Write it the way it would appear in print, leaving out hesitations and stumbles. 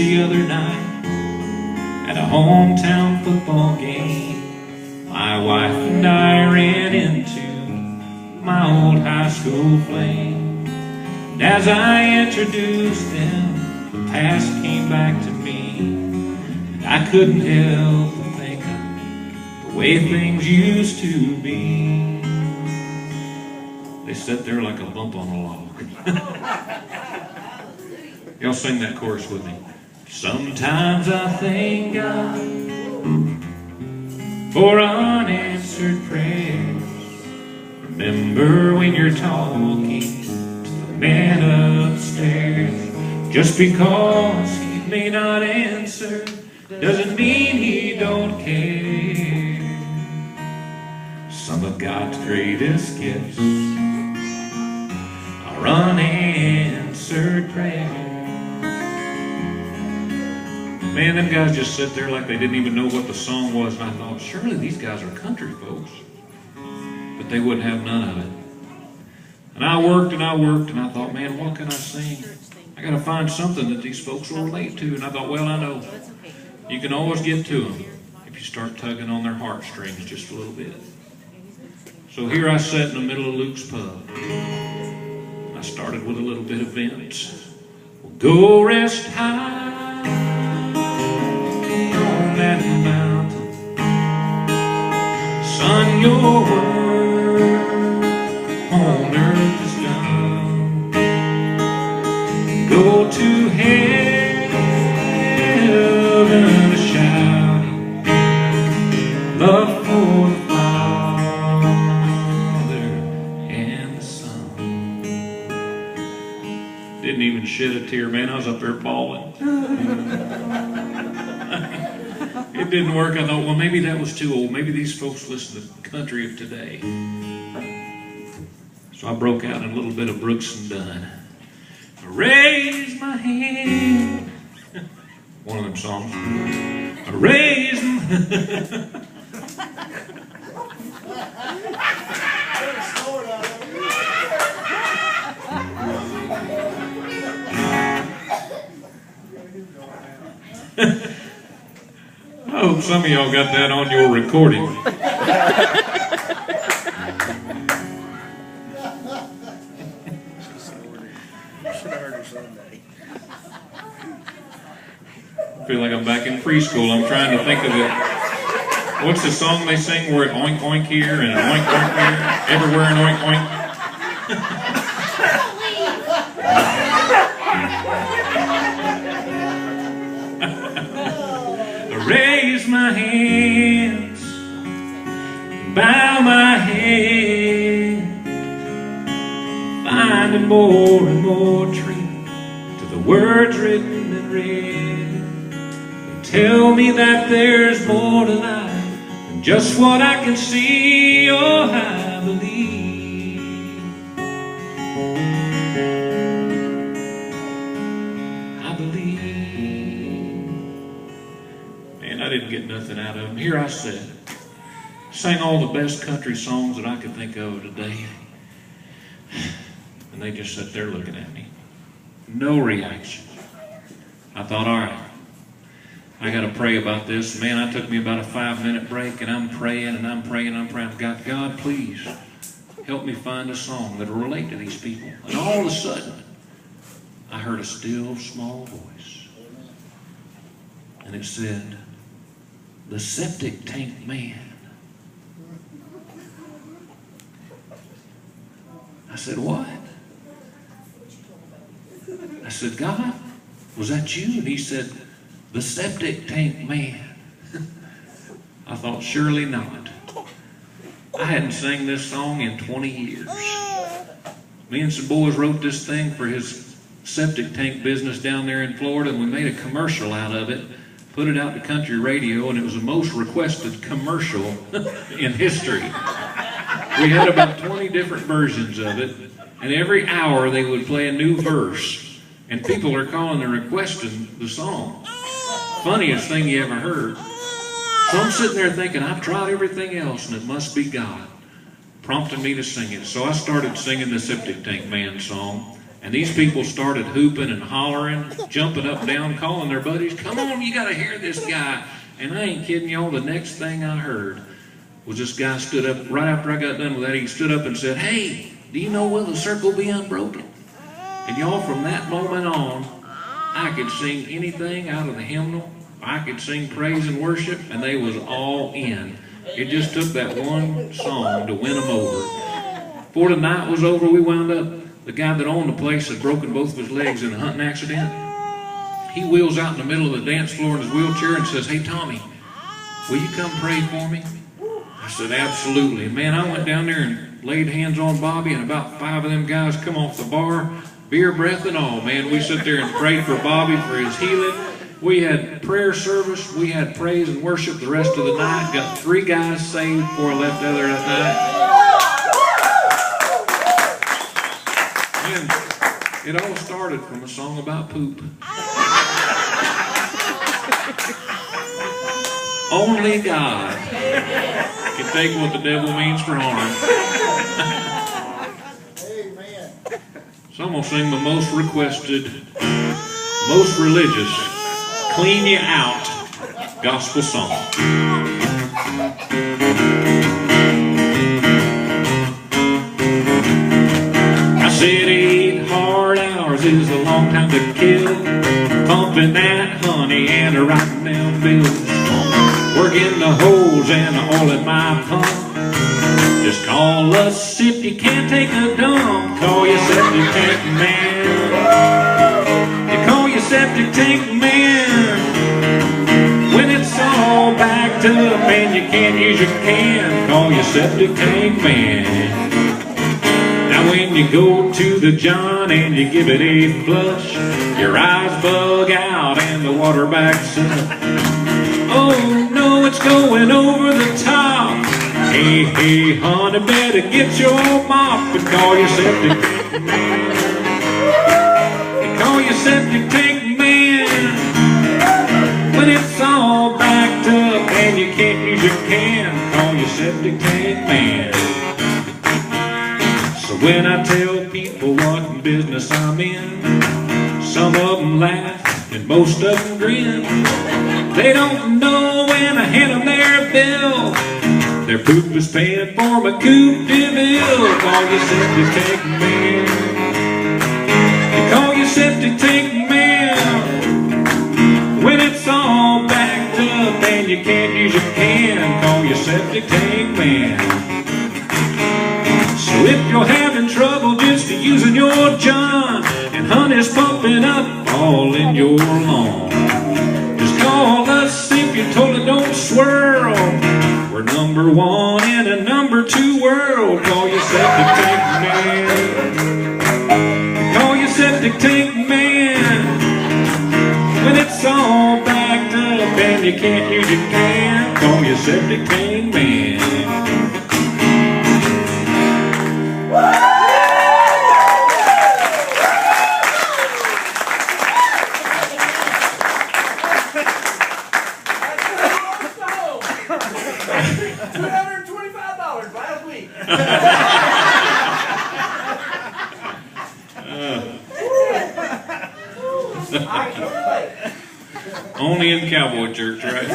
the other night at a hometown football game. My wife and I ran into my old high school flame. And as I introduced them, the past came back to me. And I couldn't help but think of the way things used to be. They sat there like a bump on a log. Y'all sing that chorus with me. Sometimes I thank God for unanswered prayers. Remember when you're talking to the man upstairs. Just because he may not answer doesn't mean he don't care. Some of God's greatest gifts are unanswered prayers. Man, them guys just sit there like they didn't even know what the song was, and I thought, surely these guys are country folks. But they wouldn't have none of it. And I worked and I worked, and I thought, man, what can I sing? I got to find something that these folks will relate to. And I thought, well, I know. You can always get to them if you start tugging on their heartstrings just a little bit. So here I sat in the middle of Luke's pub. I started with a little bit of Vince. Well, go rest high on that mountain. Son, your work on earth is done. Go to heaven a-shouting love for the Father and the Son. Didn't even shed a tear, man. I was up there bawling. It didn't work. I thought, well, maybe that was too old. Maybe these folks listen to the country of today. So I broke out in a little bit of Brooks and Dunn. I raised my hand. One of them songs. I raised my I hope some of y'all got that on your recording. I feel like I'm back in preschool. I'm trying to think of it. What's the song they sing where it oink oink here and oink oink here? Everywhere and oink oink. Raise my hands, bow my head, finding more and more truth to the words written and read. They tell me that there's more to life than just what I can see. Oh, I believe. I believe. I didn't get nothing out of them. Here I sat, sang all the best country songs that I could think of today, and they just sat there looking at me. No reaction. I thought, all right, I got to pray about this. Man, I took me about a 5-minute break, and I'm praying, and I'm praying, and I'm praying. God, please help me find a song that will relate to these people. And all of a sudden, I heard a still, small voice, and it said, "The Septic Tank Man." I said, what? I said, God, was that you? And he said, "The Septic Tank Man." I thought, surely not. I hadn't sang this song in 20 years. Me and some boys wrote this thing for his septic tank business down there in Florida, and we made a commercial out of it. Put it out to country radio, and it was the most requested commercial in history. We had about 20 different versions of it, and every hour they would play a new verse, and people are calling and requesting the song. Funniest thing you ever heard. So I'm sitting there thinking, I've tried everything else, and it must be God prompting me to sing it. So I started singing the Septic Tank Man song, And these people started hooping and hollering, jumping up and down, calling their buddies, come on, you got to hear this guy. And I ain't kidding y'all, the next thing I heard was this guy stood up, right after I got done with that, he stood up and said, hey, do you know will the circle be unbroken? And y'all, from that moment on, I could sing anything out of the hymnal. I could sing praise and worship, and they was all in. It just took that one song to win them over. Before the night was over, we wound up, the guy that owned the place had broken both of his legs in a hunting accident. He wheels out in the middle of the dance floor in his wheelchair and says, hey, Tommy, will you come pray for me? I said, absolutely. And man, I went down there and laid hands on Bobby, and about 5 of them guys come off the bar, beer breath and all, man. We sat there and prayed for Bobby for his healing. We had prayer service. We had praise and worship the rest of the night. Got 3 guys saved before I left out there that night. Man, it all started from a song about poop. Only God can take what the devil means for harm. So I'm going to sing the most requested, most religious, clean you out gospel song. I said 8 hard hours is a long time to kill, pumping that honey and writing them bills, working the hose and the oil in my pump. Just call us if you can't take a dump. Call your septic tank man. You call your septic tank man when it's all backed up and you can't use your can. Call your septic tank man. Now when you go to the John and you give it a flush, your eyes bug out and the water backs up. Oh no, it's going over the top. Hey, hey, honey, better get your mop and call your septic tank man. And call your septic tank man when it's all backed up and you can't use your can. Call your septic tank man. So when I tell people what business I'm in, some of them laugh and most of them grin. They don't know when I hand them their bill, their poop is paying for my Coupe de Ville. Call your septic tank man. You call your septic tank man when it's all backed up and you can't use your can. Call your septic tank man. So if you're having trouble just using your John and honey's pumping up all in your lawn, just call us if you totally don't swirl. We're number 1 in a number 2 world. Call your septic tank man. Call your septic tank man when it's all backed up and you can't use your can. Call your septic tank man. $225 last week. Only in cowboy church, right?